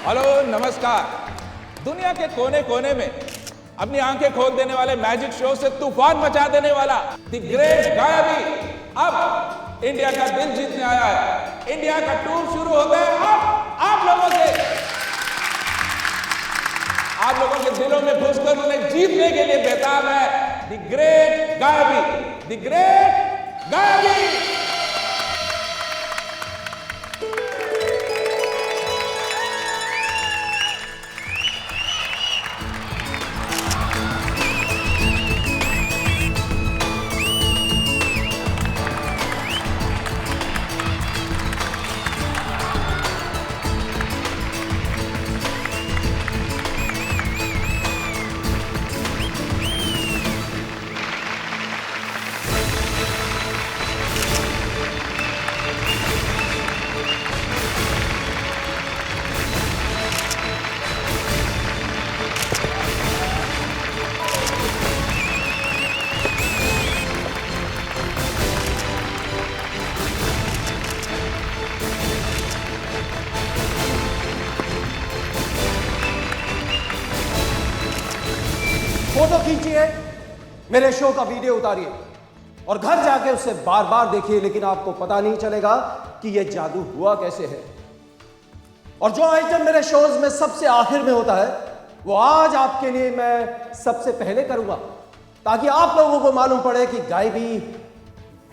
Hello नमस्कार। दुनिया के कोने कोने में अपनी आंखें खोल देने वाले मैजिक शो से तूफान मचा देने वाला द ग्रेट गायबी अब इंडिया का दिल जीतने आया है। इंडिया का टूर शुरू होता है अब आप लोगों के दिलों में घुसकर उन्हें जीतने के लिए बेताब है the great Gaibi, the great Gaibi. Photo खींचिए, मेरे शो का वीडियो उतारिए और घर जाके उसे बार बार देखिए, लेकिन आपको पता नहीं चलेगा कि यह जादू हुआ कैसे है। और जो आइटम मेरे शोज में सबसे आखिर में होता है वो आज आपके लिए मैं सबसे पहले करूंगा, ताकि आप लोगों को मालूम पड़े कि गायबी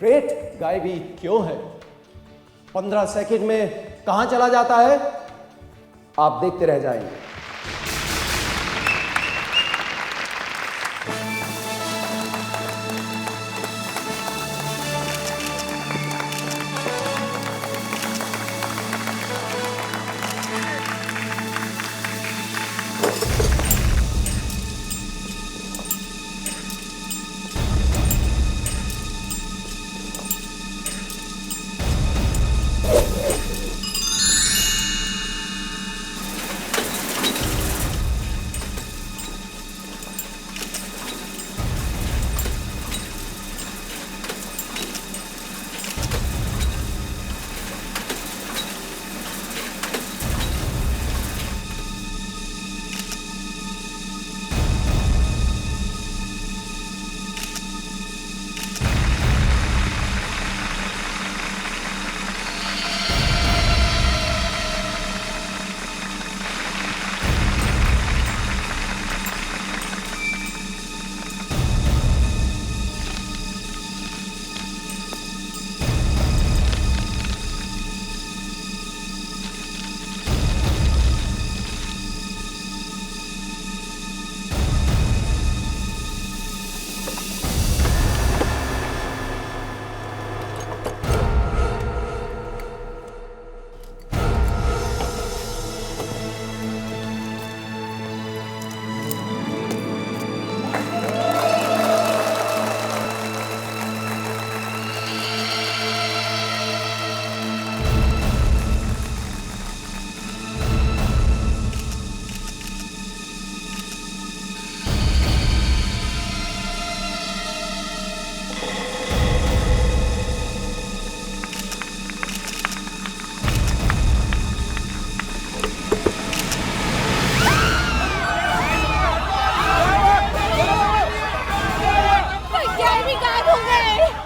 ग्रेट गायबी क्यों है। 15 सेकंड में कहां चला जाता है आप देखते रह जाएंगे।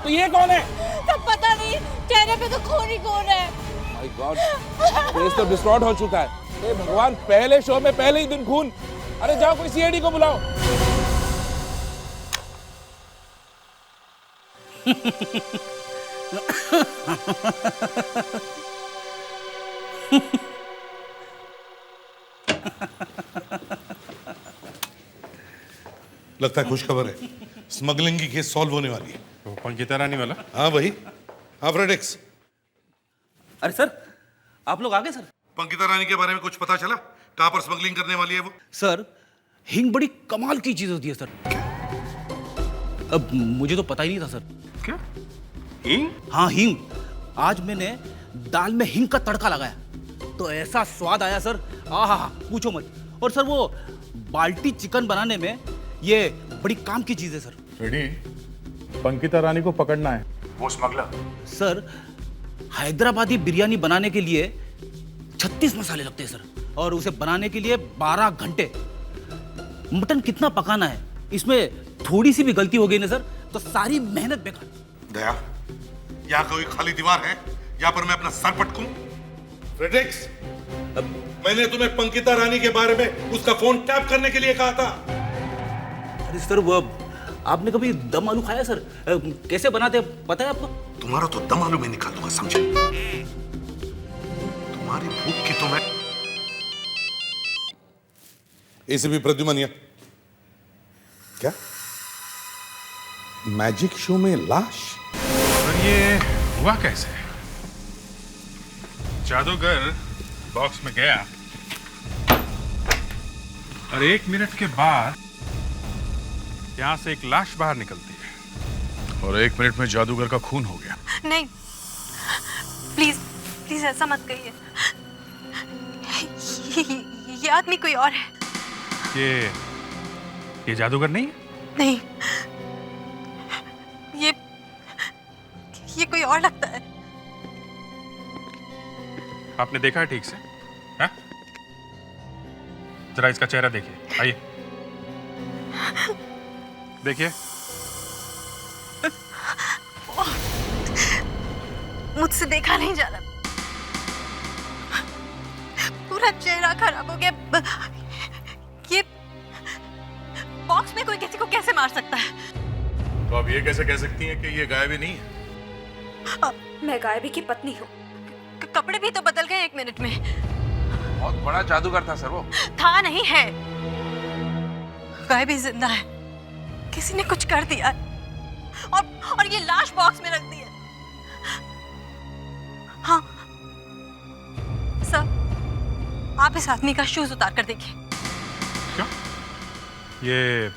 तो ये कौन है? तब पता नहीं, चेहरे पे तो खून ही खून है। माय गॉड, फेस तो डिस्टॉर्ट हो चुका है। हे भगवान, पहले शो में पहले ही दिन खून। अरे जाओ कोई सीआईडी को बुलाओ। लगता है खुशखबर है, स्मगलिंग की केस सॉल्व होने वाली है। तो पंकिता रानी वाला? हाँ वही, हाँ फ्रेडेक्स। अरे सर, आप लोग आ गए सर? पंकिता रानी के बारे में कुछ पता चला? कहाँ पर स्मगलिंग करने वाली है वो? सर, हिंग बड़ी कमाल की चीज होती है सर। अब मुझे तो पता ही नहीं था सर। क्या? हिंग? हाँ हिंग। आज मैंने दाल में हिंग का तड़का लगाया तो ऐसा स्वाद आया सर, आहा पूछो मत। और सर वो बाल्टी चिकन बनाने में ये बड़ी काम की चीज है सर। रेडी, पंकिता रानी को पकड़ना है। वो स्मगलर। सर, हैदराबादी बिरयानी बनाने के लिए 36 मसाले लगते हैं सर, और उसे बनाने के लिए 12 घंटे। मटन कितना पकाना है, इसमें थोड़ी सी भी गलती हो गई ना सर तो सारी मेहनत बेकार। दया, यहाँ कोई खाली दीवार है यहाँ पर मैं अपना सर पटकूं? फ्रेडरिक्स, मैंने तुम्हें पंकिता रानी के बारे में उसका फोन टैप करने के लिए कहा था। अरे सर, वो आपने कभी दम आलू खाया सर? कैसे बनाते पता है आपको? तुम्हारा तो दम आलू में निकाल दूंगा, समझे? तुम्हारी भूख की तो मैं एसीपी प्रद्युमन या क्या मैजिक शो में लाश? पर ये हुआ कैसे? जादूगर बॉक्स में गया और 1 मिनट के बाद यहां से एक लाश बाहर निकलती है और 1 मिनट में जादूगर का खून हो गया। नहीं, प्लीज प्लीज ऐसा मत कहिए। ये आदमी कोई और है। ये जादूगर नहीं है? नहीं, ये कोई और लगता है। आपने देखा है ठीक से? हाँ? जरा इसका चेहरा देखिए, आइए देखिए। मुझसे देखा नहीं जा रहा, पूरा चेहरा खराब हो गया। ये बॉक्स में कोई किसी को कैसे मार सकता है? तो आप ये कैसे कह सकती हैं कि ये गायबी नहीं है? मैं गायबी की पत्नी हूँ। कपड़े भी तो बदल गए 1 मिनट में। बहुत बड़ा जादूगर था सर वो। था नहीं है, गायबी जिंदा है। किसी ने कुछ कर दिया और ये लाश बॉक्स में रख दी है। हाँ सर, आप इस आदमी का शूज उतार कर देखिए। क्यों? ये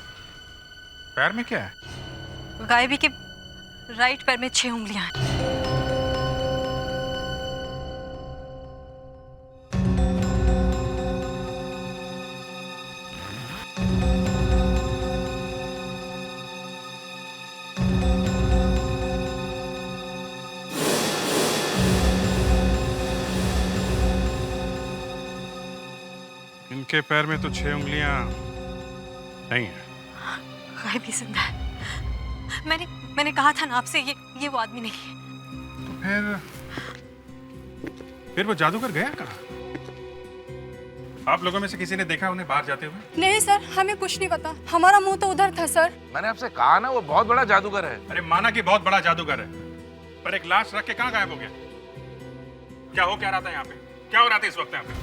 पैर में क्या है? गायबी के राइट पैर में 6 उंगलियां हैं। इनके पैर में तो 6 उंगलियां नहीं है। गायबी जिंदा है। मैंने कहा था ना आपसे, ये वो आदमी नहीं है। तो फिर वो जादूगर गया कहाँ? आप लोगों में से किसी ने देखा उन्हें बाहर जाते हुए? नहीं सर, हमें कुछ नहीं पता। हमारा मुंह तो उधर था सर। मैंने आपसे कहा ना वो बहुत बड़ा जादूगर है। अरे माना कि बहुत बड़ा जादूगर है, पर एक लाश रख के कहाँ गायब हो गया? क्या हो क्या रहा था यहाँ पे? क्या हो रहा था इस वक्त यहाँ पे?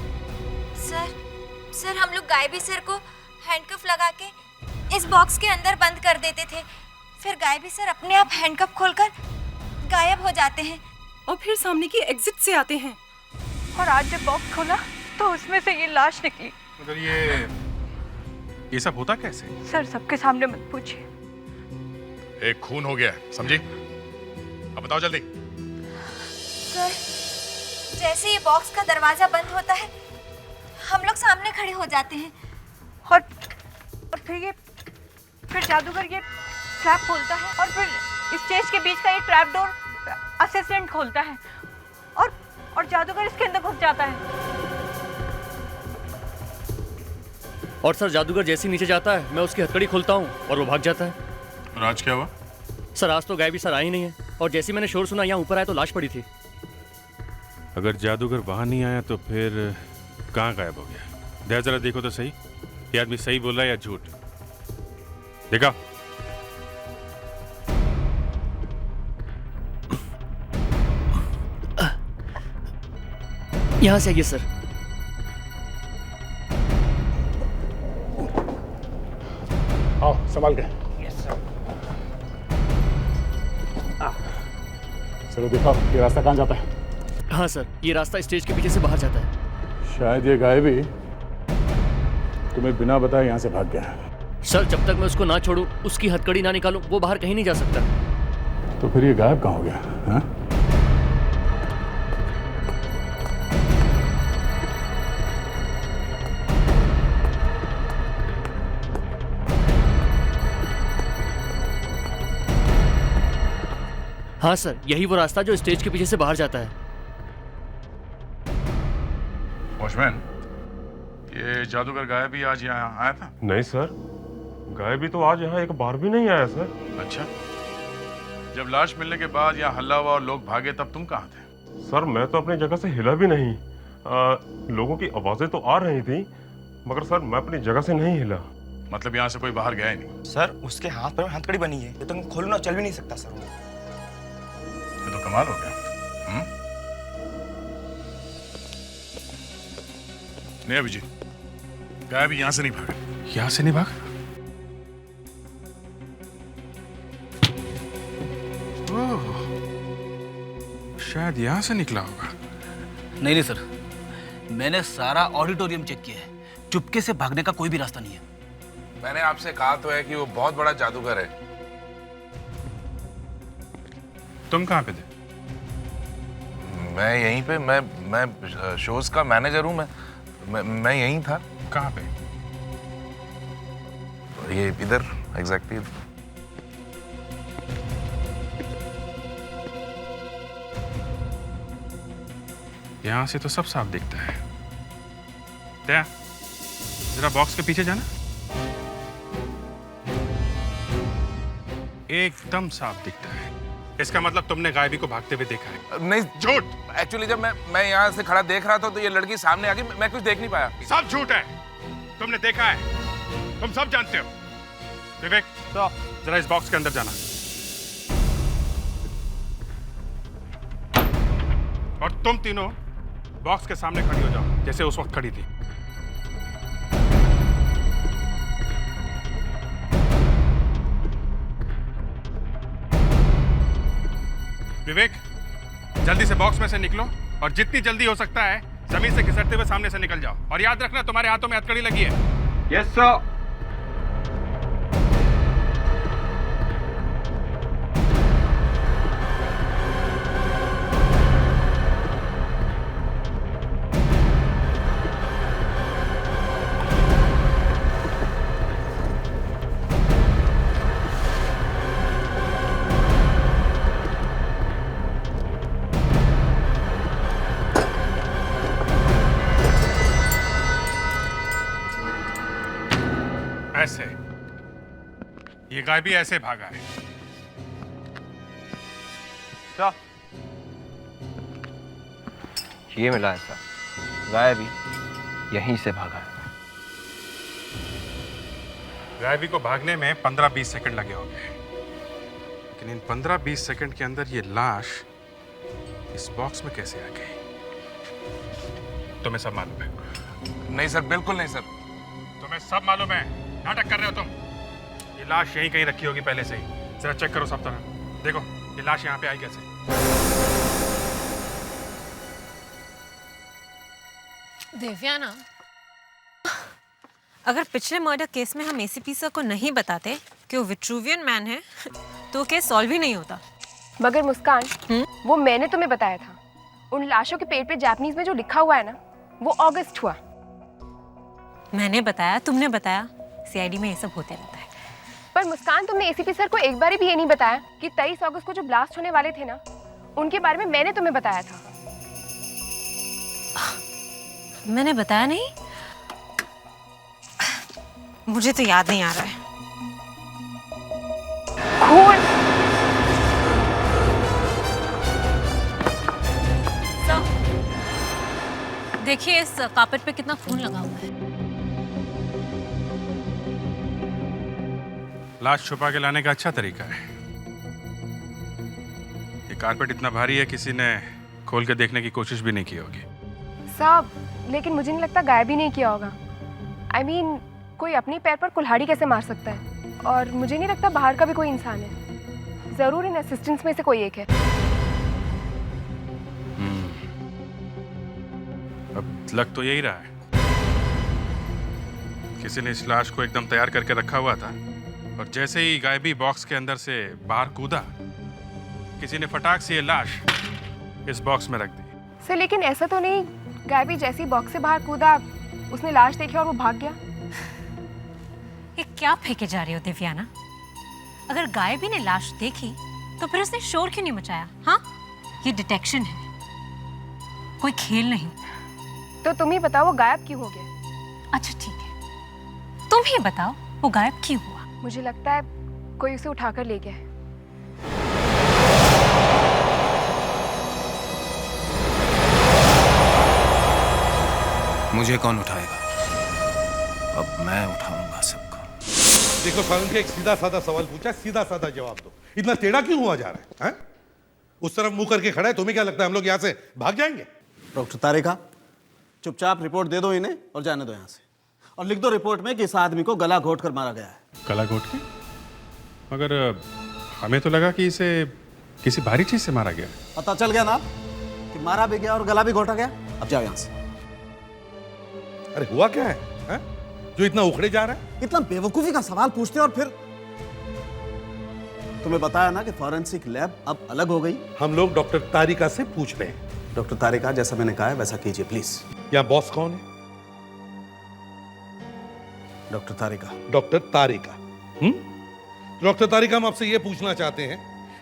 सर हम लोग गायबी सर को हैंडकफ लगा के इस बॉक्स के अंदर बंद कर देते थे। फिर गायबी सर अपने आप हैंडकफ खोलकर गायब हो जाते हैं और फिर सामने की एग्जिट से आते हैं। और आज जब बॉक्स खोला तो उसमें से ये लाश निकली। मगर ये सब होता कैसे? सर सबके सामने मत पूछिए। एक खून हो गया, समझी? अब बताओ जल्दी। सर जैसे ये बॉक्स का दरवाजा बंद होता है हम लोग सामने खड़े हो जाते हैं और फिर जादूगर ये ट्रैप खोलता है और फिर स्टेज के बीच का ये ट्रैप डोर असिस्टेंट खोलता है और जादूगर इसके अंदर घुस जाता है। और सर जादूगर जैसे ही नीचे जाता है मैं उसकी हथकड़ी खोलता हूँ और वो भाग जाता है। और आज क्या हुआ? सर आज तो गायबी सर आए ही नहीं है और जैसे ही मैंने शोर सुना यहाँ ऊपर आया तो लाश पड़ी थी। अगर जादूगर वहां नहीं आया तो फिर कहाँ गायब हो गया? दया जरा देखो तो सही, ये आदमी सही बोल रहा है या झूठ? देखा? यहाँ से आइए सर। आओ संभाल के। चलो दिखाओ ये रास्ता कहाँ जाता है? हाँ सर, ये रास्ता स्टेज के पीछे से बाहर जाता है। शायद ये गायबी तुम्हें बिना बताए यहाँ से भाग गया है। सर जब तक मैं उसको ना छोड़ूं, उसकी हथकड़ी ना निकालूं, वो बाहर कहीं नहीं जा सकता। तो फिर ये गायब कहाँ हो गया? हाँ? हाँ सर, यही वो रास्ता जो स्टेज के पीछे से बाहर जाता है। वॉचमैन, ये जादूगर गायब भी आज यहाँ आया था? नहीं सर, गायब भी तो आज यहाँ एक बार भी नहीं आया सर। अच्छा, जब लाश मिलने के बाद यहाँ हल्ला हुआ और लोग भागे तब तुम कहाँ थे? सर मैं तो अपनी जगह से हिला भी नहीं। लोगों की आवाजें तो आ रही थी, मगर सर मैं अपनी जगह से नहीं हिला। मतलब यहाँ से कोई बाहर गया ही नहीं? सर उसके हाथ पर हथकड़ी बनी है, ये तो खोलू ना, चल भी नहीं सकता सर। ये तो कमाल हो गया। नहीं अभिजीत, गायब यहाँ से नहीं भागा। यहाँ से नहीं भागा? ओह, शायद यहाँ से निकला होगा। नहीं सर, मैंने सारा ऑडिटोरियम चेक किया है, चुपके से भागने का कोई भी रास्ता नहीं है। मैंने आपसे कहा तो है कि वो बहुत बड़ा जादूगर है। तुम कहाँ पे थे? मैं यहीं पे, मैं शोज का मैनेजर हूँ। मैं यहीं था। कहाँ पे? ये इधर, एग्जैक्टली। यहाँ से तो सब साफ दिखता है। क्या? जरा बॉक्स के पीछे जाना। एकदम साफ दिखता है। इसका मतलब तुमने गायबी को भागते हुए देखा है? नहीं, झूठ। एक्चुअली जब मैं यहाँ से खड़ा देख रहा था तो ये लड़की सामने आ गई, मैं कुछ देख नहीं पाया। सब झूठ है। तुमने देखा है, तुम सब जानते हो। विवेक, तो जरा इस बॉक्स के अंदर जाना और तुम तीनों बॉक्स के सामने खड़ी हो जाओ, जैसे उस वक्त खड़ी थी। विवेक, जल्दी से बॉक्स में से निकलो और जितनी जल्दी हो सकता है जमीन से घिसटते हुए सामने से निकल जाओ। और याद रखना, तुम्हारे हाथों में हथकड़ी लगी है। Yes sir. ऐसे ये गायबी ऐसे भागा है। क्या? ये मिला है सर, गायबी यहीं से भागा है। गायबी को भागने में 15-20 सेकंड लगे होंगे, लेकिन इन 15-20 सेकंड के अंदर ये लाश इस बॉक्स में कैसे आ गई? तुम्हें सब मालूम है? नहीं सर, बिल्कुल नहीं सर। तुम्हें सब मालूम है? नाटक कर रहे हो तुम। ये लाश यहीं कहीं रखी होगी पहले से ही। जरा चेक करो सब तरह। देखो ये लाश यहाँ पे आई कैसे? देवयाना, अगर पिछले मर्डर केस में हम एसीपी सर को नहीं बताते कि वो विट्रूवियन मैन है, तो केस सॉल्व ही नहीं होता। मगर मुस्कान, वो मैंने तुम्हें बताया था, उन लाशों के पेट पे जापानीज में जो लिखा हुआ है ना, वो अगस्त हुआ। मैंने बताया, तुमने बताया, सीआईडी में ये सब होते रहता है। पर मुस्कान, तुमने एसीपी सर को एक बार भी ये नहीं बताया कि 23 अगस्त को जो ब्लास्ट होने वाले थे ना, उनके बारे में मैंने तुम्हें बताया था। मैंने बताया नहीं? मुझे तो याद नहीं आ रहा है। खून। देखिए इस कार्पेट पे कितना खून लगा हुआ है। लाश छुपा के लाने का अच्छा तरीका है। ये कारपेट इतना भारी है, किसी ने खोल के देखने की कोशिश भी नहीं की होगी। साहब, लेकिन मुझे नहीं लगता गायब ही नहीं किया होगा। I mean, कोई अपनी पैर पर कुल्हाड़ी कैसे मार सकता है? और मुझे नहीं लगता बाहर का भी कोई इंसान है। जरूर इन असिस्टेंट्स में से कोई एक है। अब लग तो यही रहा है। किसी ने इस लाश को एकदम तैयार करके रखा हुआ था और जैसे ही गायबी बॉक्स के अंदर से बाहर कूदा, किसी ने फटाक से ये लाश इस बॉक्स में रख दी। सर, लेकिन ऐसा तो नहीं गायबी जैसे ही बॉक्स से बाहर कूदा, उसने लाश देखी और वो भाग गया। ये क्या फेंके जा रहे हो दिव्याना? अगर गायबी ने लाश देखी तो फिर उसने शोर क्यों नहीं मचाया? हाँ, ये डिटेक्शन है, कोई खेल नहीं। तो तुम ही बताओ वो गायब क्यों हो गया? अच्छा ठीक है, तुम ही बताओ वो गायब क्यों हुआ? मुझे लगता है कोई उसे उठाकर ले गया है। मुझे कौन उठाएगा? अब मैं उठाऊंगा सबको। देखो सारंग, एक सीधा साधा सवाल पूछा, सीधा साधा जवाब दो। इतना टेढ़ा क्यों हुआ जा रहा है? उस तरफ मुंह करके खड़ा है, तुम्हें क्या लगता है हम लोग यहाँ से भाग जाएंगे? डॉक्टर तारिका, चुपचाप रिपोर्ट दे दो इन्हें और जाने दो यहाँ से, और लिख दो रिपोर्ट में कि इस आदमी को गला घोट कर मारा गया है। गला घोट के? मगर हमें तो लगा कि इसे किसी भारी चीज से मारा गया। पता चल गया ना कि मारा भी गया और गला भी घोटा गया। अब जाओ यहाँ से। अरे हुआ क्या है, जो इतना उखड़े जा रहा है? इतना बेवकूफी का सवाल पूछते और फिर तुम्हें बताया ना कि फॉरेंसिक लैब अब अलग हो गई। हम लोग डॉक्टर तारिका से पूछ रहे हैं। डॉक्टर तारिका, जैसा मैंने कहा है वैसा कीजिए प्लीज। यहाँ बॉस कौन है? डॉक्टर तारिका। डॉक्टर तारिका। डॉक्टर तारिका, हम आपसे यह पूछना चाहते हैं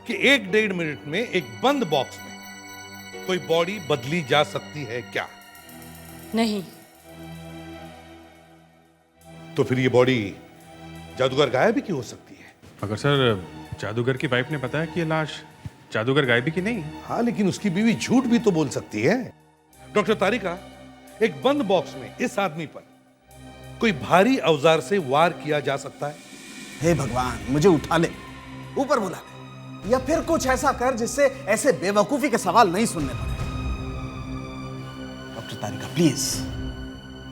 कि 1-1.5 मिनट में एक बंद बॉक्स में कोई बॉडी बदली जा सकती है क्या? नहीं। तो फिर ये बॉडी जादूगर गायब भी क्यों हो सकती है? मगर सर, जादूगर की वाइफ ने बताया कि ये लाश जादूगर गायबी की नहीं। हाँ, लेकिन उसकी बीवी झूठ भी तो बोल सकती है। डॉक्टर तारिका, एक बंद बॉक्स में इस आदमी पर कोई भारी औजार से वार किया जा सकता है? हे भगवान, मुझे उठा ले, ऊपर बुला ले, या फिर कुछ ऐसा कर जिससे ऐसे बेवकूफी के सवाल नहीं सुनने पड़े। Doctor Tarika please.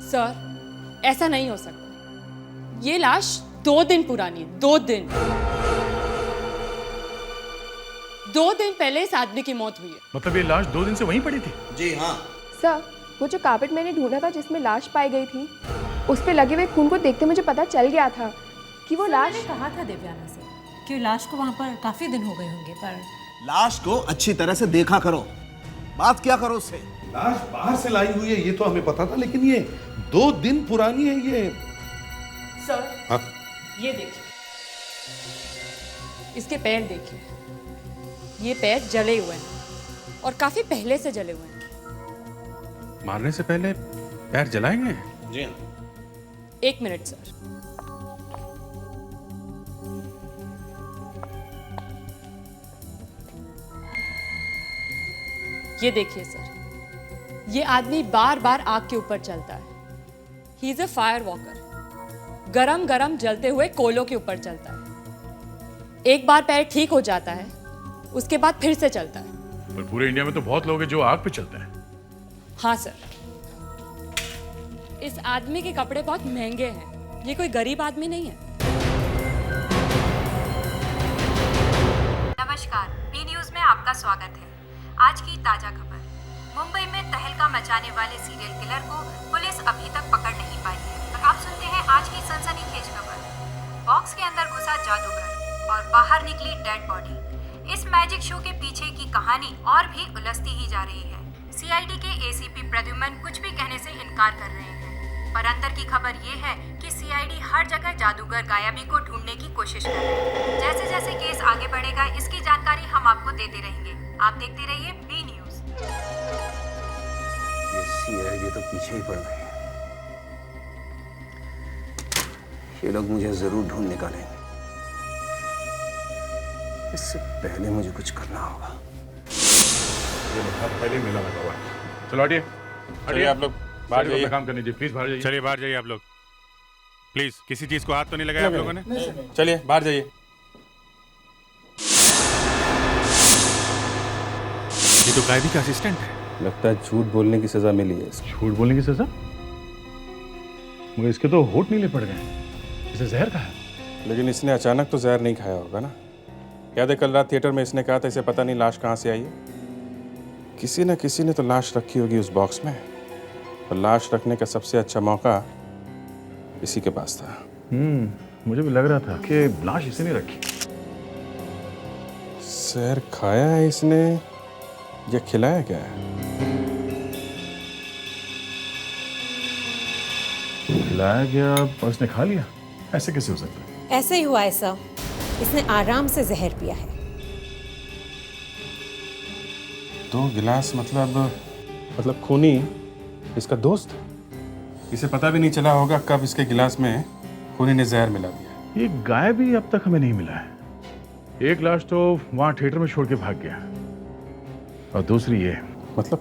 सर, ऐसा नहीं हो सकता। ये लाश 2 दिन पुरानी, 2 दिन। 2 दिन पहले इस आदमी की मौत हुई है। मतलब ये लाश 2 दिन से वहीं पड़ी थी? जी हाँ। सर, वो जो कार्पेट मैंने ढूंढा था जिसमें लाश पाई गई थी, उस पे लगे हुए खून को देखते मुझे पता चल गया था कि वो लाश। मैंने कहा था दिव्याना से कि लाश को वहाँ पर काफी दिन हो गए होंगे, पर लाश को अच्छी तरह से देखा करो, बात क्या करो उससे। लाश बाहर से लाई हुई है ये तो हमें पता था, लेकिन ये 2 दिन पुरानी है ये। सर, हाँ? ये देखिए, इसके पैर देखिए, ये पैर जले हुए हैं और काफी पहले से जले हुए हैं। मारने से पहले पैर जलाएंगे? जी हाँ। 1 मिनट सर। ये देखिए सर, ये आदमी बार बार आग के ऊपर चलता है। He is a fire walker. गरम गरम जलते हुए कोयलों के ऊपर चलता है। एक बार पैर ठीक हो जाता है, उसके बाद फिर से चलता है। पर पूरे इंडिया में तो बहुत लोग हैं जो आग पे चलते हैं। हाँ सर, इस आदमी के कपड़े बहुत महंगे हैं। ये कोई गरीब आदमी नहीं है। नमस्कार, बी न्यूज में आपका स्वागत है। आज की ताजा खबर, मुंबई में तहलका मचाने वाले सीरियल किलर को पुलिस अभी तक पकड़ नहीं पाई है। और आप सुनते हैं आज की सनसनीखेज खबर। बॉक्स के अंदर घुसा जादूगर और बाहर निकली डेड बॉडी। इस मैजिक शो के पीछे की कहानी और भी उलझती ही जा रही है। सीआईडी के एसीपी प्रद्युमन कुछ भी कहने से इनकार कर रहे हैं, पर अंदर की खबर ये है कि सीआईडी हर जगह जादूगर गायबी को ढूंढने की कोशिश कर रही है। जैसे जैसे केस आगे बढ़ेगा, इसकी जानकारी हम आपको देते रहेंगे। आप देखते रहिए बी न्यूज। ये सीआईडी तो पीछे ही पड़ गई है। ये लोग मुझे जरूर ढूंढ निकालेंगे। इससे पहले मुझे कुछ करना होगा। ये बहुत पहले मेला लगा हुआ है। चलो हटिए, चलिए आप लोग बाहर जाइए, काम करने दीजिए प्लीज। बाहर जाइए। चलिए बाहर जाइए आप लोग प्लीज। किसी चीज को हाथ तो नहीं लगाया आप लोगों ने? चलिए बाहर जाइए। ये तो गायबी का असिस्टेंट है। लगता है झूठ बोलने की सजा मिली है। झूठ बोलने की सजा? मगर इसके तो होठ नीले पड़ गए। इसे जहर खाया? लेकिन इसने अचानक तो जहर नहीं खाया होगा ना। याद है कल रात थिएटर में इसने कहा था इसे पता नहीं लाश कहाँ से आई है। किसी न किसी ने तो लाश रखी होगी उस बॉक्स में, और लाश रखने का सबसे अच्छा मौका इसी के पास था। मुझे भी लग रहा था कि लाश इसे नहीं रखी। जहर खाया है इसने या खिलाया क्या है? खिलाया गया और इसने खा लिया? ऐसे कैसे हो सकता है? ऐसे ही हुआ है सर। इसने आराम से जहर पिया है। 2 गिलास मतलब खूनी इसका दोस्त। इसे पता भी नहीं चला होगा कब इसके गिलास में खूनी ने जहर मिला दिया। ये गाय भी अब तक हमें नहीं मिला है। एक लाश तो वहां थिएटर में छोड़ के भाग गया और दूसरी ये। मतलब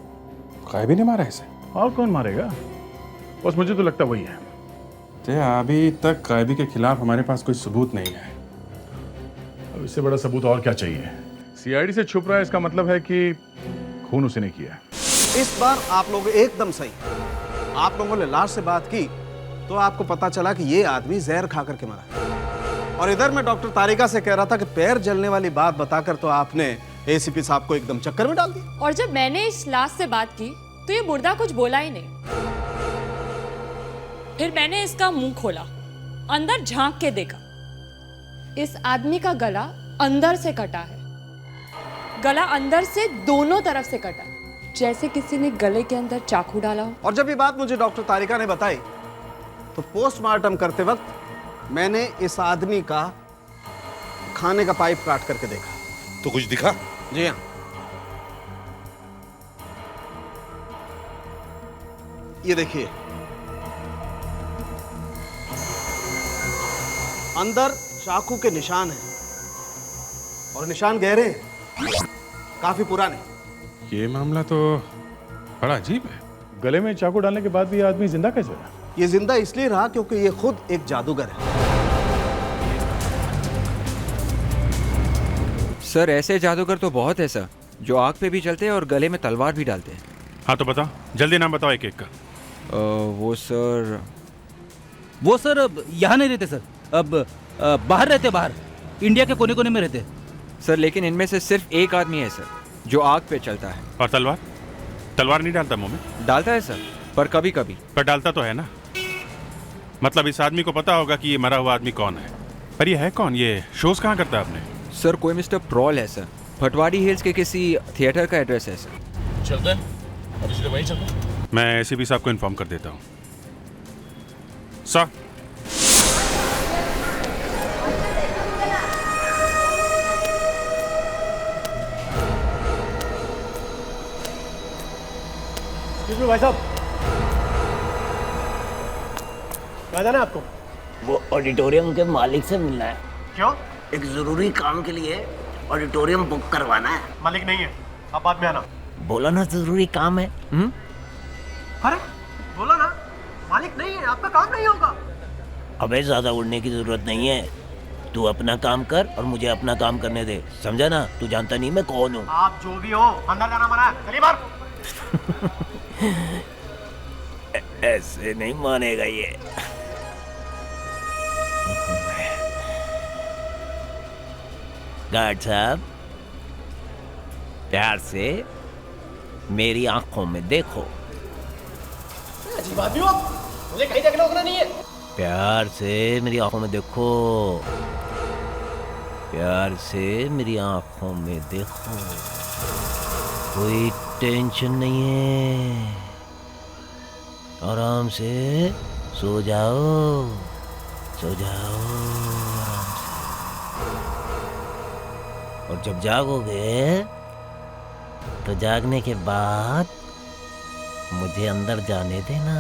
गायबी ने मारा इसे? और कौन मारेगा? बस मुझे तो लगता वही है। तो अभी तक गायबी के खिलाफ हमारे पास कोई सबूत नहीं है। अब इससे बड़ा सबूत और क्या चाहिए? सीआईडी से छुप रहा है, इसका मतलब है कि खून उसी ने किया है। इस बार आप लोग एकदम सही। आप लोगों ने लाश से बात की तो आपको पता चला कि ये आदमी जहर खा करके मरा। और इधर मैं डॉक्टर तारिका से कह रहा था कि पैर जलने वाली बात बताकर तो आपने एसीपी साहब को एकदम चक्कर में डाल दिया। और जब मैंने इस लाश से बात की तो ये मुर्दा कुछ बोला ही नहीं। फिर मैंने इसका मुंह खोला, अंदर झांक के देखा। इस आदमी का गला अंदर से कटा है। गला अंदर से दोनों तरफ से कटा है, जैसे किसी ने गले के अंदर चाकू डाला हो। और जब ये बात मुझे डॉक्टर तारिका ने बताई तो पोस्टमार्टम करते वक्त मैंने इस आदमी का खाने का पाइप काट करके देखा। तो कुछ दिखा? जी हाँ, ये देखिए, अंदर चाकू के निशान हैं और निशान गहरे हैं, काफी पुराने। ये मामला तो बड़ा अजीब है। गले में चाकू डालने के बाद भी ये आदमी जिंदा कैसे रहा? ये जिंदा इसलिए रहा क्योंकि ये खुद एक जादूगर है। सर ऐसे जादूगर तो बहुत है सर, जो आग पे भी चलते हैं और गले में तलवार भी डालते हैं। हाँ तो बताओ, जल्दी नाम बताओ एक एक का। वो सर अब यहाँ नहीं रहते सर, अब बाहर रहते, बाहर इंडिया के कोने कोने में रहते सर। लेकिन इनमें से सिर्फ एक आदमी है सर जो आग पे चलता है। और तलवार? तलवार नहीं डालता मुंह में? डालता है सर, पर कभी कभी। पर डालता तो है ना। मतलब इस आदमी को पता होगा कि ये मरा हुआ आदमी कौन है। पर ये है कौन? ये शोज कहाँ करता है आपने? सर कोई मिस्टर प्रॉल है सर, पटवारी हिल्स के किसी थिएटर का एड्रेस है सर। चलते हैं, अब इसलिए वहीं चलते हैं। मैं एसीपी साहब को इन्फॉर्म कर देता हूँ। सर भाई साहब, कहा जाना है आपको? वो ऑडिटोरियम के मालिक से मिलना है। क्यों? एक जरूरी काम के लिए ऑडिटोरियम बुक करवाना है। मालिक नहीं है, आप बाद में आना। बोला ना जरूरी काम है। अरे बोला ना, मालिक नहीं है, आपका काम नहीं होगा। अबे ज्यादा उड़ने की जरूरत नहीं है, तू अपना काम कर और मुझे अपना काम करने दे, समझा ना? तू जानता नहीं मैं कौन हूँ। आप जो भी हो, अंदर जाना मना है। चलिए बाहर। ऐसे नहीं मानेगा ये। गार्ड साहब, प्यार से मेरी आंखों में देखो। अजीब आदमी हो आप, मुझे कहीं देखना होगा नहीं है। प्यार से मेरी आंखों में देखो, प्यार से मेरी आंखों में देखो। कोई टेंशन नहीं है, आराम से सो जाओ, सो जाओ आराम से। और जब जागोगे तो जागने के बाद मुझे अंदर जाने देना।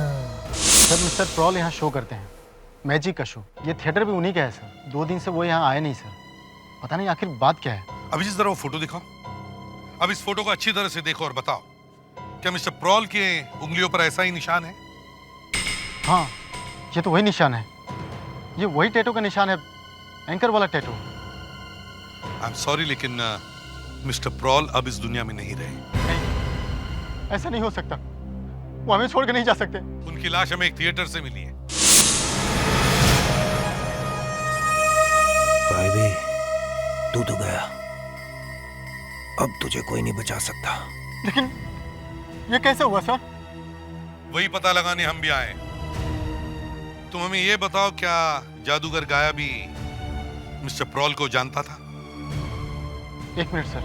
सर मिस्टर प्रॉल यहाँ शो करते हैं, मैजिक का शो। ये थिएटर भी उन्हीं का है सर। 2 दिन से वो यहाँ आए नहीं सर, पता नहीं आखिर बात क्या है। अभी जिस तरह वो फोटो दिखाओ, अब इस फोटो को अच्छी तरह से देखो और बताओ, क्या मिस्टर प्रॉल के उंगलियों पर ऐसा ही निशान है? हाँ, ये तो वही निशान है। ये वही टैटू का निशान है, एंकर वाला टैटू। आई एम सॉरी, लेकिन मिस्टर प्रॉल अब इस दुनिया में नहीं रहे। नहीं, ऐसा नहीं हो सकता। वो हमें छोड़ के नहीं जा सकते। उनकी लाश हमें एक थिएटर से मिली है। भाई तू तो गया, अब तुझे कोई नहीं बचा सकता। लेकिन ये कैसे हुआ सर? वही पता लगाने हम भी आए। तुम हमें ये बताओ, क्या जादूगर गाया भी मिस्टर प्रॉल को जानता था? 1 मिनट सर।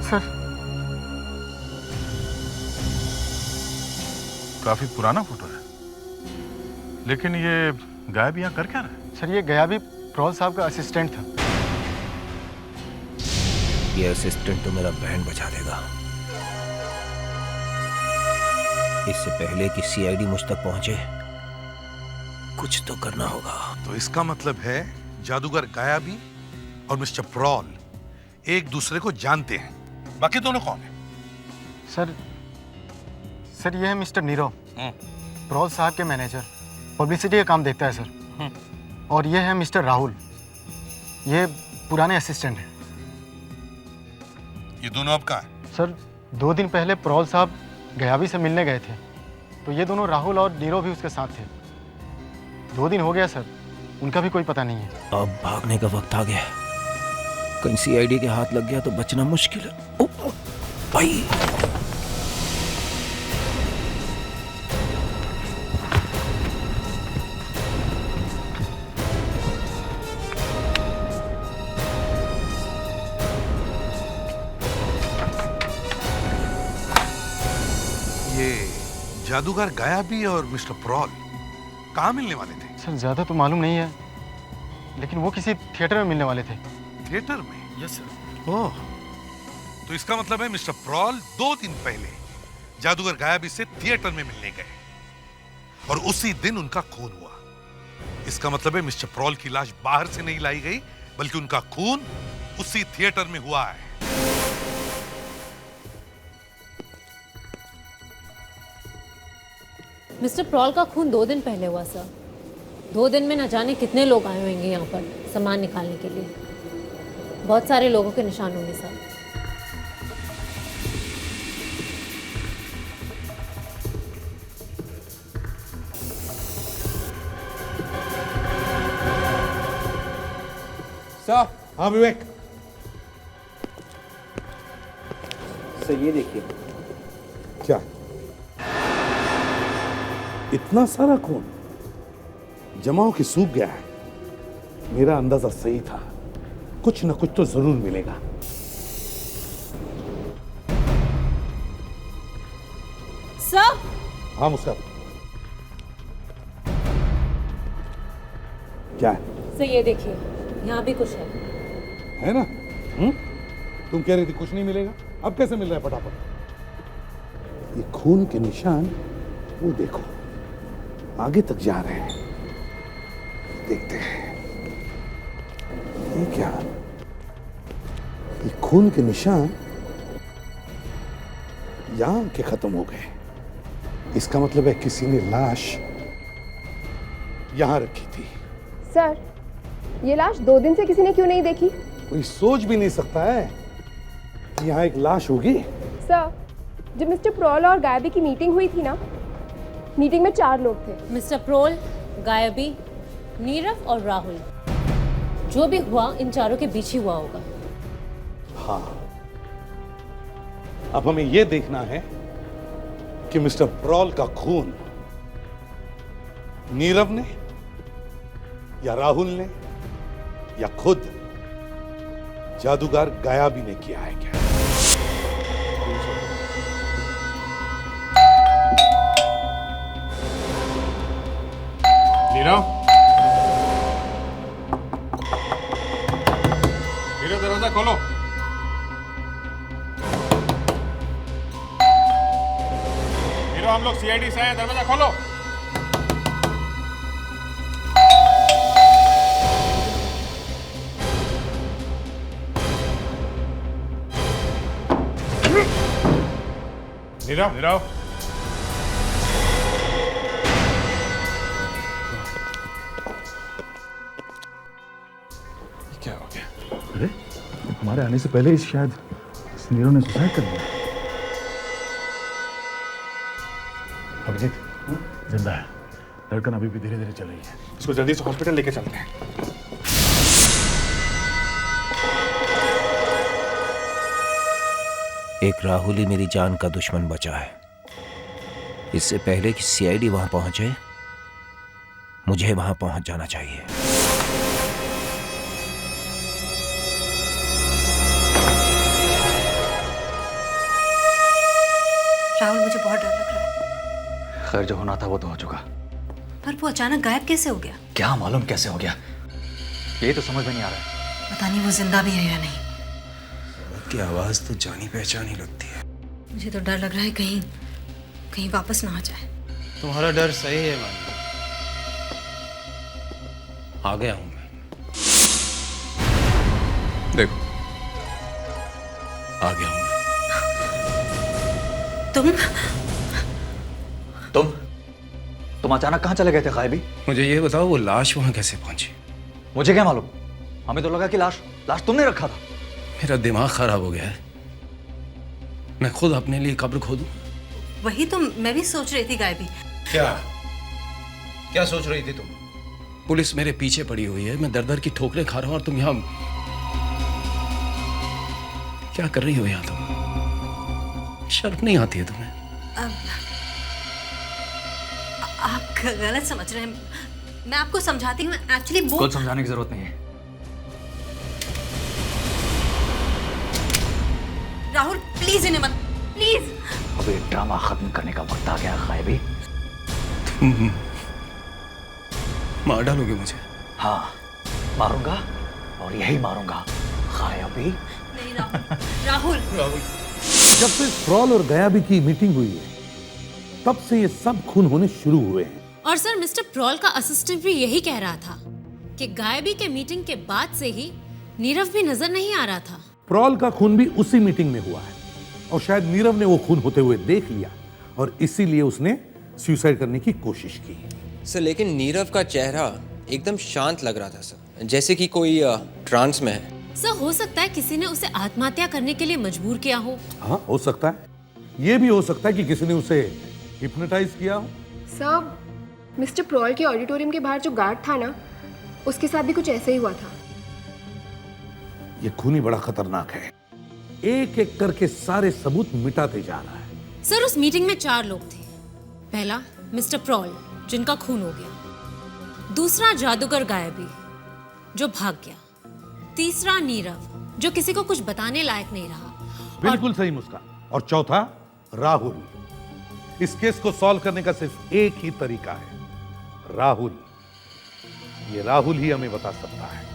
सर काफी पुराना फोटो है, लेकिन ये गायब यहाँ कर क्या रहा है? सर ये गया भी प्रॉल साहब का असिस्टेंट था। ये असिस्टेंट तो मेरा बैंड बजा देगा। इससे पहले कि सीआईडी मुझ तक पहुंचे कुछ तो करना होगा। तो इसका मतलब है जादूगर गायाबी और मिस्टर प्रॉल एक दूसरे को जानते हैं। बाकी दोनों कौन है? सर ये है मिस्टर नीरव, प्रॉल साहब के मैनेजर, पब्लिसिटी का काम देखता है सर। और ये है मिस्टर राहुल, ये पुराने असिस्टेंट हैं। ये दोनों अब कहाँ हैं? सर 2 दिन पहले प्रॉल साहब गयाबी से मिलने गए थे, तो ये दोनों राहुल और नीरव भी उसके साथ थे। 2 दिन हो गया सर, उनका भी कोई पता नहीं है। अब भागने का वक्त आ गया। कहीं सीआईडी के हाथ लग गया तो बचना मुश्किल है। भाई ये जादूगर गायाबी और मिस्टर प्रॉल कहाँ मिलने वाले थे? सर ज्यादा तो मालूम नहीं है, लेकिन वो किसी थिएटर में मिलने वाले थे। थिएटर में? Yes sir. ओह, तो इसका मतलब है मिस्टर प्रॉल 2 दिन पहले जादूगर गायाबी से थिएटर में मिलने गए और उसी दिन उनका खून हुआ। इसका मतलब है मिस्टर प्रॉल की लाश बाहर से नहीं लाई गई, बल्कि उनका खून उसी थिएटर में हुआ है। मिस्टर प्रॉल का खून 2 दिन पहले हुआ सर। 2 दिन में न जाने कितने लोग आए होंगे यहाँ पर सामान निकालने के लिए। बहुत सारे लोगों के निशान होंगे सर। सर। हाँ विवेक। सर ये देखिए। क्या इतना सारा खून जमा होके सूख गया है? मेरा अंदाजा सही था, कुछ न कुछ तो जरूर मिलेगा। सर। हाँ मुस्कान, क्या है? सर ये देखिए, यहाँ भी कुछ है ना? तुम कह रही थी कुछ नहीं मिलेगा, अब कैसे मिल रहा है फटाफट? ये खून के निशान वो देखो, आगे तक जा रहे हैं। देखते हैं ये क्या। ये खून के निशान यहां के खत्म हो गए। इसका मतलब है किसी ने लाश यहां रखी थी। सर ये लाश 2 दिन से किसी ने क्यों नहीं देखी? कोई सोच भी नहीं सकता है कि यहां एक लाश होगी। सर जब मिस्टर प्रॉल और गायबी की मीटिंग हुई थी ना, मीटिंग में 4 लोग थे। मिस्टर प्रॉल, गायबी, नीरव और राहुल। जो भी हुआ इन चारों के बीच ही हुआ होगा। हाँ, अब हमें यह देखना है कि मिस्टर प्रॉल का खून नीरव ने या राहुल ने या खुद जादूगर गायाबी ने किया है क्या। नीरव, नीरव दरवाजा खोलो। नीरव हम लोग सीआईडी से आए हैं, दरवाजा खोलो। नीरव, नीरव, क्या हो गया? अरे हमारे आने से पहले ही शायद इस नीरव ने सुसाइड कर लिया। अभिजीत जिंदा है, धड़कन अभी भी धीरे धीरे चल रही है। इसको जल्दी से हॉस्पिटल लेके चलते हैं। एक राहुल ही मेरी जान का दुश्मन बचा है। इससे पहले कि सीआईडी वहां पहुंचे, मुझे वहां पहुंच जाना चाहिए। राहुल मुझे बहुत डर लग रहा है। खैर जो होना था वो तो हो चुका। पर वो अचानक गायब कैसे हो गया? क्या मालूम कैसे हो गया, ये तो समझ में नहीं आ रहा है। पता नहीं वो जिंदा भी है या नहीं। की आवाज तो जानी पहचानी लगती है। मुझे तो डर लग रहा है कहीं कहीं वापस ना आ जाए। तुम्हारा डर सही है मानवी। आ गया हूं मैं। देखो आ गया हूं मैं। तुम अचानक कहाँ चले गए थे गायबी? मुझे ये बताओ वो लाश वहां कैसे पहुंची? मुझे क्या मालूम, हमें तो लगा कि लाश तुमने रखा था। मेरा दिमाग खराब हो गया है। मैं खुद अपने लिए कब्र खोदूं? वही तो मैं भी सोच रही थी गायबी। क्या सोच रही थी तुम? पुलिस मेरे पीछे पड़ी हुई है, मैं दर दर की ठोकरें खा रहा हूं और तुम यहाँ क्या कर रही हो? यहाँ तुम शर्म नहीं आती है तुम्हें? आप गलत समझ रहे हैं। मैं आपको समझाती हूँ एक्चुअली वो। कुछ समझाने की जरूरत नहीं है। राहुल प्लीज इन्हें मत, प्लीज। अब ये ड्रामा खत्म करने का वक्त आ गया गायबी। मार डालोगे मुझे? हाँ मारूंगा, और यही मारूंगा गायबी। नहीं राहुल। जब से प्रॉल और गायबी की मीटिंग हुई है तब से ये सब खून होने शुरू हुए हैं। और सर मिस्टर प्रॉल का असिस्टेंट भी यही कह रहा था कि गायबी के मीटिंग के बाद से ही नीरव भी नजर नहीं आ रहा था। प्रॉल का खून भी उसी मीटिंग में हुआ है और शायद नीरव ने वो खून होते हुए देख लिया और इसीलिए उसने सुसाइड करने की कोशिश की। सर लेकिन नीरव का चेहरा एकदम शांत लग रहा था सर, जैसे कि कोई ट्रांस में है। सर हो सकता है किसी ने उसे आत्महत्या करने के लिए मजबूर किया हो। हाँ हो सकता है। ये भी हो सकता है कि किसी ने उसे हिप्नोटाइज किया हो। सर मिस्टर प्रॉल के ऑडिटोरियम के बाहर जो गार्ड था ना, उसके साथ भी कुछ ऐसे ही हुआ था। ये खूनी बड़ा खतरनाक है, एक एक करके सारे सबूत मिटाते जा रहा है। सर उस मीटिंग में 4 लोग थे। पहला मिस्टर प्रॉल जिनका खून हो गया, दूसरा जादूगर गायबी जो भाग गया, तीसरा नीरव जो किसी को कुछ बताने लायक नहीं रहा। बिल्कुल सही मुस्कान। और चौथा राहुल। इस केस को सॉल्व करने का सिर्फ एक ही तरीका है, राहुल। ये राहुल ही हमें बता सकता है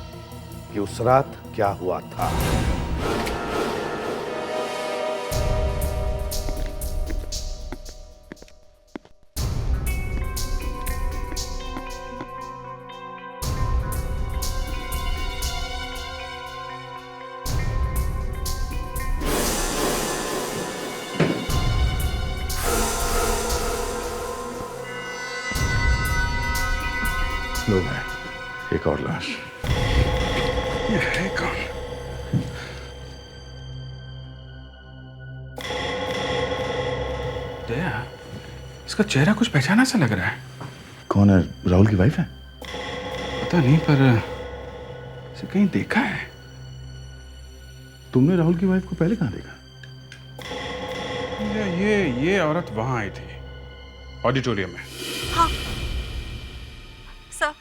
कि उस रात क्या हुआ था। लो भाई, एक और लाश। ये है कौन? दया, इसका चेहरा कुछ पहचाना सा लग रहा है। कौन है? राहुल की वाइफ है? पता नहीं, पर इसे कहीं देखा है। तुमने राहुल की वाइफ को पहले कहाँ देखा? ये औरत वहां आई थी ऑडिटोरियम में। हाँ सर,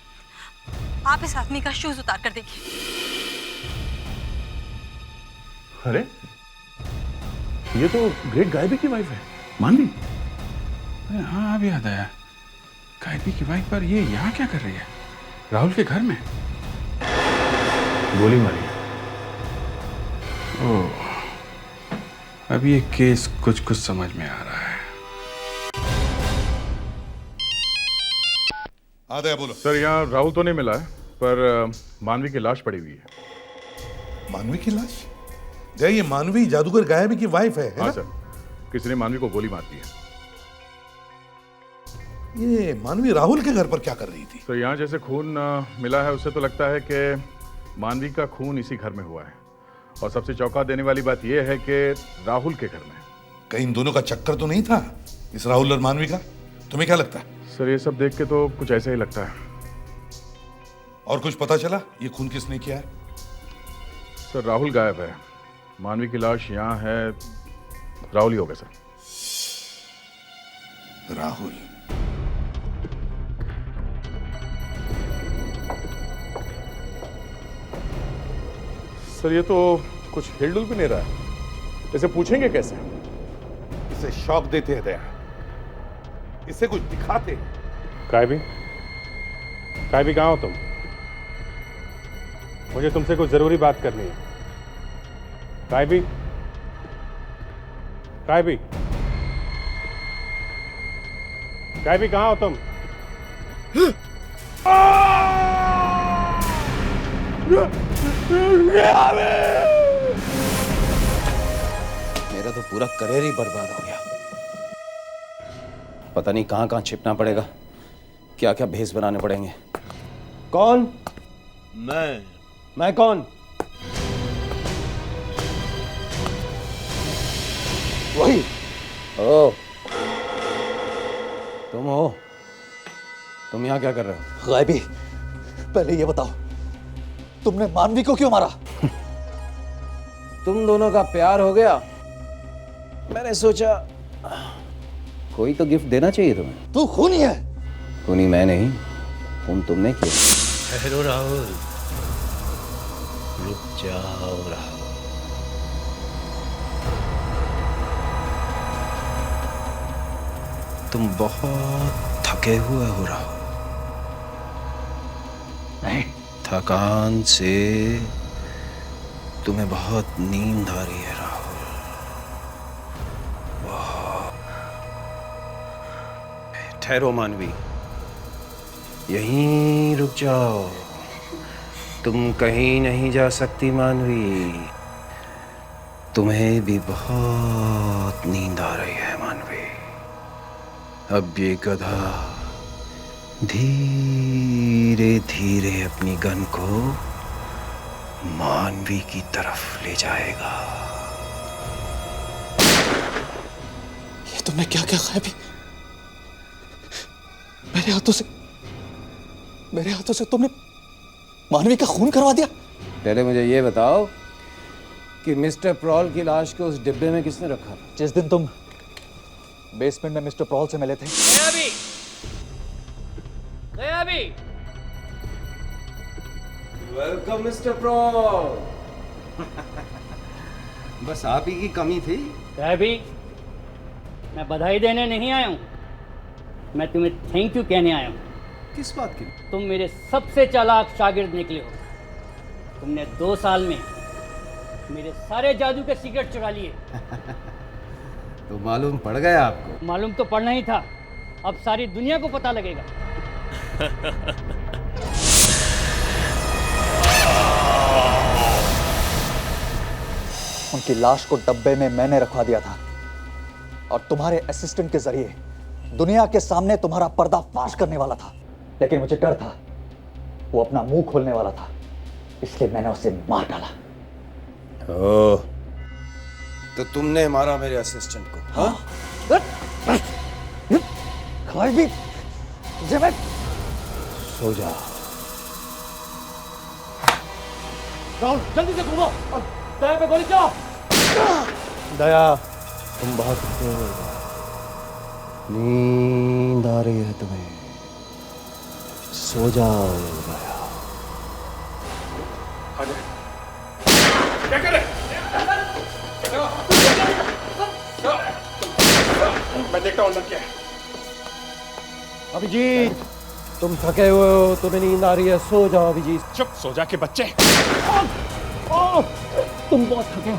आप इस आदमी का शूज उतार कर देखिए। अरे ये तो ग्रेट गायबी की वाइफ है, मानवी। अरे हाँ, अब याद आया। गायबी की वाइफ, पर ये यहाँ क्या कर रही है राहुल के घर में? गोली मारी। ओह, अब ये केस कुछ समझ में आ रहा है। आदया बोलो। सर यहाँ राहुल तो नहीं मिला है, पर मानवी की लाश पड़ी हुई है। मानवी की लाश? ये मानवी जादूगर गायबी की वाइफ है हाँ ना? सर, किसी ने मानवी को गोली मार दी है। ये मानवी राहुल के घर पर क्या कर रही थी? तो यहाँ जैसे खून मिला है, उससे तो लगता है कि मानवी का खून इसी घर में हुआ है। और सबसे चौंका देने वाली बात यह है कि राहुल के घर में। कहीं इन दोनों का चक्कर तो नहीं था, इस राहुल और मानवी का? तुम्हें क्या लगता है? सर ये सब देख के तो कुछ ऐसा ही लगता है। और कुछ पता चला ये खून किसने किया है? सर राहुल गायब है, मानवी की लाश यहाँ है, राहुल ही होगा सर। राहुल। सर ये तो कुछ हिलडुल भी नहीं रहा है, इसे पूछेंगे कैसे? इसे शॉक देते हैं दया, इसे कुछ दिखाते। गायबी, गायबी कहाँ हो तुम? मुझे तुमसे कुछ जरूरी बात करनी है। गायबी, गायबी, गायबी कहाँ हो तुम? मेरा तो पूरा करियर ही बर्बाद हो गया। पता नहीं कहां कहां छिपना पड़ेगा, क्या क्या भेस बनाने पड़ेंगे। कौन? मैं कौन? वही। ओ, तुम हो? तुम यहां क्या कर रहे हो? गायबी, पहले ये बताओ, तुमने मानवी को क्यों मारा? तुम दोनों का प्यार हो गया, मैंने सोचा कोई तो गिफ्ट देना चाहिए तुम्हें। तू खूनी है। खूनी मैं नहीं, खून तुमने किया। ठहरो राहुल, रुक जाओ राहुल। तुम बहुत थके हुए हो राहुल। नहीं, थकान से तुम्हें बहुत नींद आ रही है राहुल। ठहरो मानवी, यहीं रुक जाओ। तुम कहीं नहीं जा सकती मानवी। तुम्हें भी बहुत नींद आ रही है मानवी। अब ये गधा धीरे धीरे अपनी गन को मानवी की तरफ ले जाएगा। ये तुमने क्या क्या गायबी? मेरे हाथों से तुमने मानवी का खून करवा दिया। पहले मुझे ये बताओ कि मिस्टर प्रॉल की लाश को उस डिब्बे में किसने रखा? जिस दिन तुम बेसमेंट में मिस्टर प्रॉल से मिले थे। गया वेलकम मिस्टर प्रॉल। बस आप ही की कमी थी। भी मैं बधाई देने नहीं आया हूँ, मैं तुम्हें थैंक यू कहने आया हूँ। किस बात की? तुम मेरे सबसे चालाक शागिर्द निकले हो। तुमने 2 साल में मेरे सारे जादू के सीक्रेट चुरा लिए। तो मालूम पड़ गया आपको? मालूम तो पड़ना ही था, अब सारी दुनिया को पता लगेगा। उनकी लाश को डब्बे में मैंने रखवा दिया था और तुम्हारे असिस्टेंट के जरिए दुनिया के सामने तुम्हारा पर्दाफाश करने वाला था, लेकिन मुझे डर था वो अपना मुंह खोलने वाला था, इसलिए मैंने उसे मार डाला। ओह, तो तुमने मारा मेरे असिस्टेंट को? हाँ? गायबी, तुझे मैं... सो जा। राहुल, जल्दी से घूमो और दया पे गोली चलाओ। दया, तुम बहुत थके हो, नींद आ रही है तुम्हें, सो जाओ दया। क्या कर रहे? मैं देखता हूँ अंदर क्या है। अभिजीत, तुम थके हुए हो, तुम्हें नींद आ रही है, सो जाओ अभिजीत। चुप, सो जा के बच्चे। तुम बहुत थके हो,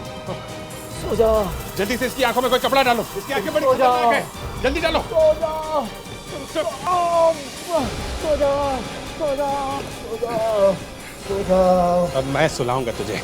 सो जाओ। जल्दी से इसकी आंखों में कोई कपड़ा डालो, इसकी आंखें बड़ी खतरनाक है। जल्दी डालो। सो जाओ, सो जाओ, सो जाओ, सो जाओ, सो जाओ। अब मैं सुलाऊंगा तुझे।